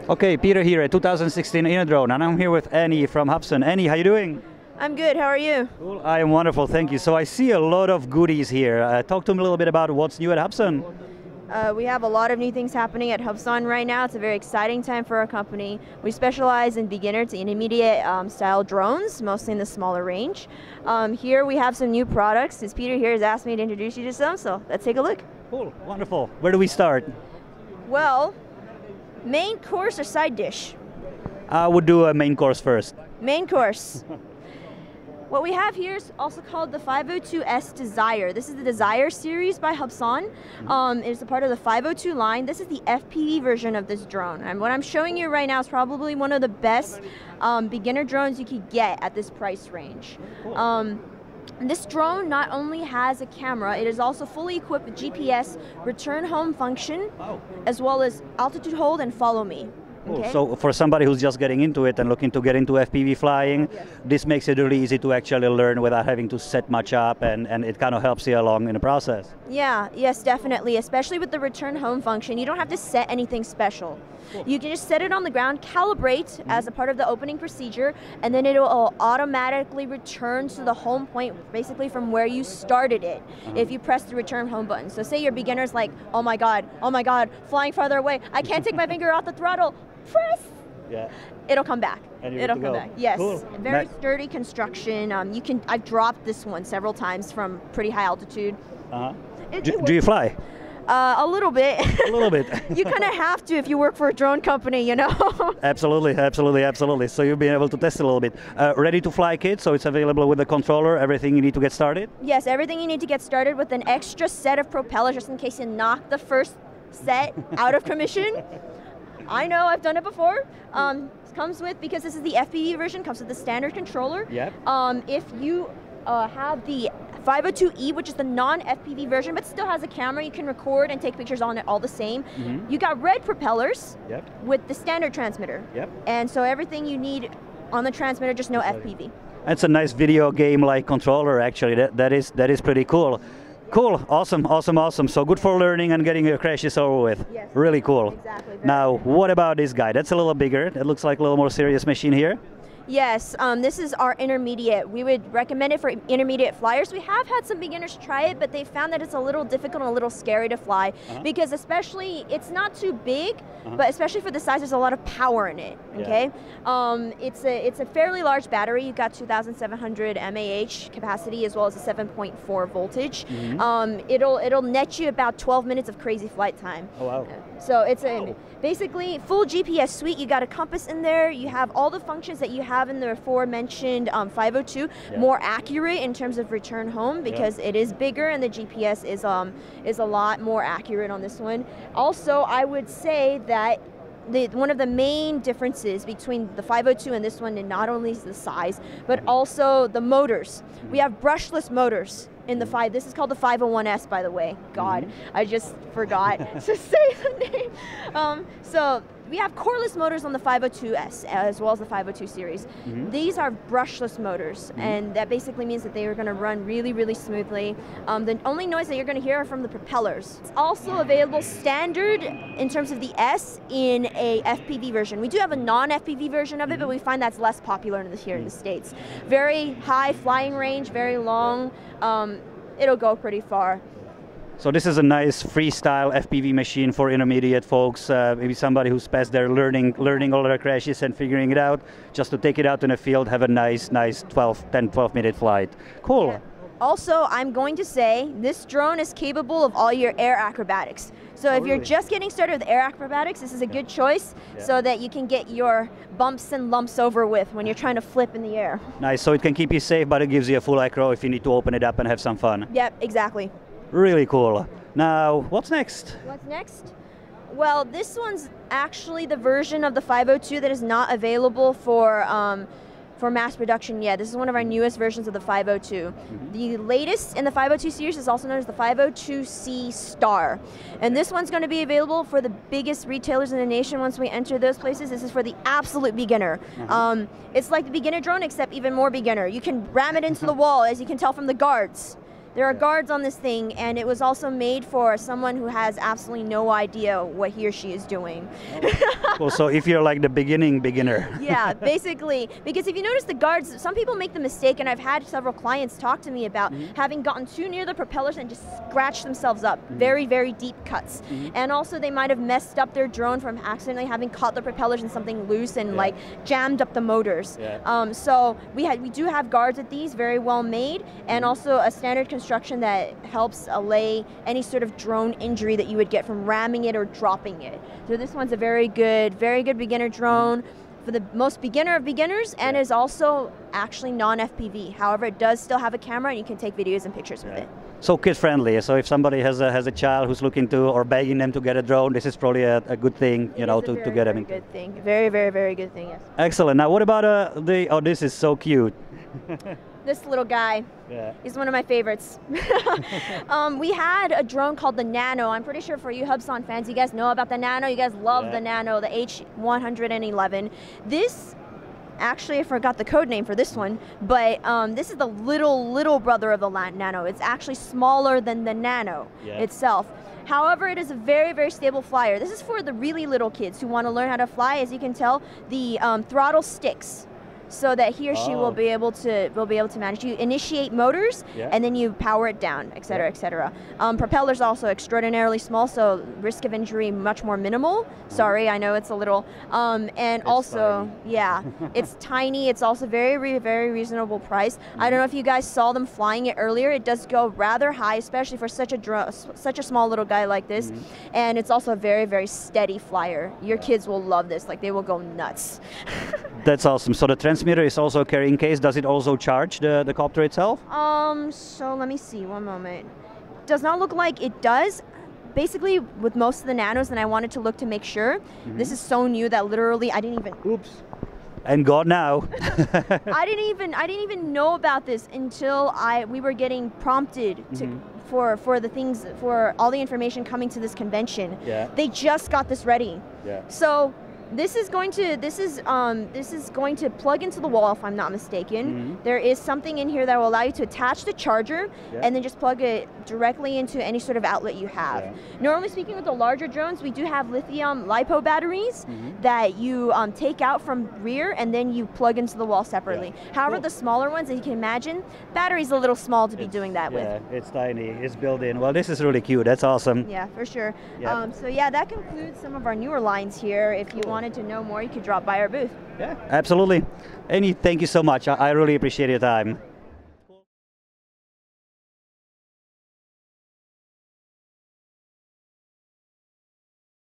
Okay, Peter here at 2016 InterDrone, and I'm here with Annie from Hubsan. Annie, how you doing? I'm good, how are you? Cool, I am wonderful, thank you. So I see a lot of goodies here. Talk to me a little bit about what's new at Hubsan. We have a lot of new things happening at Hubsan right now. It's a very exciting time for our company. We specialize in beginner to intermediate style drones, mostly in the smaller range. Here we have some new products. As Peter here has asked me to introduce you to some, so let's take a look. Cool, wonderful. Where do we start? Well, main course or side dish? I would do a main course first. Main course. What we have here is also called the 502S Desire. This is the Desire series by Hubsan. It's a part of the 502 line. This is the FPV version of this drone. And what I'm showing you right now is probably one of the best beginner drones you could get at this price range. Cool. This drone not only has a camera, it is also fully equipped with GPS return home function, as well as altitude hold and follow me. Cool. Okay. So for somebody who's just getting into it and looking to get into FPV flying, Yes. this makes it really easy to actually learn without having to set much up, and it kind of helps you along in the process. Yeah, yes, definitely. Especially with the return home function, you don't have to set anything special. Cool. You can just set it on the ground, calibrate as a part of the opening procedure, and then it will automatically return to the home point, basically from where you started it, if you press the return home button. So say your beginner's like, oh my God, flying farther away, I can't take my finger off the throttle, press! Yeah. It'll come back. It'll come back. Yes. Cool. Very sturdy construction. I've dropped this one several times from pretty high altitude. Do you fly? A little bit. A little bit. You kind of have to if you work for a drone company, you know? Absolutely, absolutely, absolutely. So you'll be able to test it a little bit. Ready to fly kit, so it's available with the controller, everything you need to get started? Yes, everything you need to get started with an extra set of propellers just in case you knock the first set out of commission. I know, I've done it before. Comes with, because this is the FPV version, comes with the standard controller. Yep. If you have the 502E, which is the non-FPV version, but still has a camera, you can record and take pictures on it all the same. You got red propellers with the standard transmitter. And so everything you need on the transmitter, just no FPV. It's a nice video game-like controller, actually. That is pretty cool. Cool, awesome, awesome, awesome. So good for learning and getting your crashes over with. Yes. Really cool. Exactly. Now, what about this guy? That's a little bigger. That looks like a little more serious machine here. Yes, this is our intermediate. We would recommend it for intermediate flyers. We have had some beginners try it, but they found that it's a little difficult and a little scary to fly because especially, it's not too big, but especially for the size, there's a lot of power in it, okay? It's a fairly large battery. You've got 2,700 mAh capacity as well as a 7.4 voltage. It'll net you about 12 minutes of crazy flight time. Oh, wow. So it's basically full GPS suite. You got a compass in there. You have all the functions that you have in the aforementioned 502, more accurate in terms of return home because it is bigger and the GPS is a lot more accurate on this one. Also, I would say that one of the main differences between the 502 and this one, and not only is the size, but also the motors. We have brushless motors in the this is called the 501S, by the way. God, I just forgot to say the name. So we have coreless motors on the 502S as well as the 502 series. These are brushless motors, and that basically means that they are going to run really, really smoothly. The only noise that you're going to hear are from the propellers. It's also available standard in terms of the S in a FPV version. We do have a non-FPV version of it, but we find that's less popular here in the States. Very high flying range, very long. It'll go pretty far. So this is a nice freestyle FPV machine for intermediate folks, maybe somebody who's past their learning all their crashes and figuring it out, just to take it out in the field, have a nice 10-12 minute flight. Cool. Yeah. Also, I'm going to say this drone is capable of all your air acrobatics. So if you're just getting started with air acrobatics, this is a good choice so that you can get your bumps and lumps over with when you're trying to flip in the air. Nice, so it can keep you safe, but it gives you a full acro if you need to open it up and have some fun. Yep, exactly. Really cool. Now, what's next? What's next? Well, this one's actually the version of the 502 that is not available for mass production yet. This is one of our newest versions of the 502. The latest in the 502 series is also known as the 502C Star. And this one's going to be available for the biggest retailers in the nation once we enter those places. This is for the absolute beginner. It's like the beginner drone, except even more beginner. You can ram it into the wall, as you can tell from the guards. There are guards on this thing, and it was also made for someone who has absolutely no idea what he or she is doing. Well, so if you're like the beginner. Yeah, basically, because if you notice the guards, some people make the mistake, and I've had several clients talk to me about having gotten too near the propellers and just scratched themselves up. Very, very deep cuts. And also they might have messed up their drone from accidentally having caught the propellers in something loose and like jammed up the motors. So we do have guards at these, very well made, and also a standard construction that helps allay any sort of drone injury that you would get from ramming it or dropping it. So this one's a very good beginner drone for the most beginner of beginners, and is also actually non-FPV. However, it does still have a camera, and you can take videos and pictures with it. So kid friendly. So if somebody has a child who's looking to or begging them to get a drone, this is probably a good thing, you know, to get them into. Good thing. Very, very, very good thing. Yes. Excellent. Now, what about the? Oh, this is so cute. This little guy. Yeah. He's one of my favorites. We had a drone called the Nano. I'm pretty sure for you Hubsan fans, you guys know about the Nano. You guys love the Nano, the H111. This, actually I forgot the code name for this one, but this is the little brother of the Nano. It's actually smaller than the Nano itself. However, it is a very, very stable flyer. This is for the really little kids who want to learn how to fly. As you can tell, the throttle sticks, so that he or she will be able to manage. You initiate motors, and then you power it down, etc., etc. Propellers also extraordinarily small, so risk of injury much more minimal. Sorry, I know it's a little. And it's also, tiny. It's tiny. It's also very reasonable price. I don't know if you guys saw them flying it earlier. It does go rather high, especially for such a small little guy like this. And it's also a very steady flyer. Your kids will love this. Like, they will go nuts. That's awesome. So the transmitter is also a carrying case. Does it also charge the copter itself? So let me see, one moment. Does not look like it does. Basically, with most of the Nanos, and I wanted to look to make sure. This is so new that literally I didn't even. Oops. And God now. I didn't even know about this until we were getting prompted to. For the things, for all the information coming to this convention. They just got this ready. So this is going to plug into the wall, if I'm not mistaken. There is something in here that will allow you to attach the charger and then just plug it directly into any sort of outlet you have. Normally speaking, with the larger drones, we do have lithium LiPo batteries that you take out from rear and then you plug into the wall separately. However, the smaller ones, as you can imagine, battery's a little small to be doing that with. Yeah, it's tiny. It's built in. Well, this is really cute. That's awesome. Yeah, for sure. So yeah, that concludes some of our newer lines here. If you wanted to know more, you could drop by our booth. Yeah, absolutely. And thank you so much. I really appreciate your time.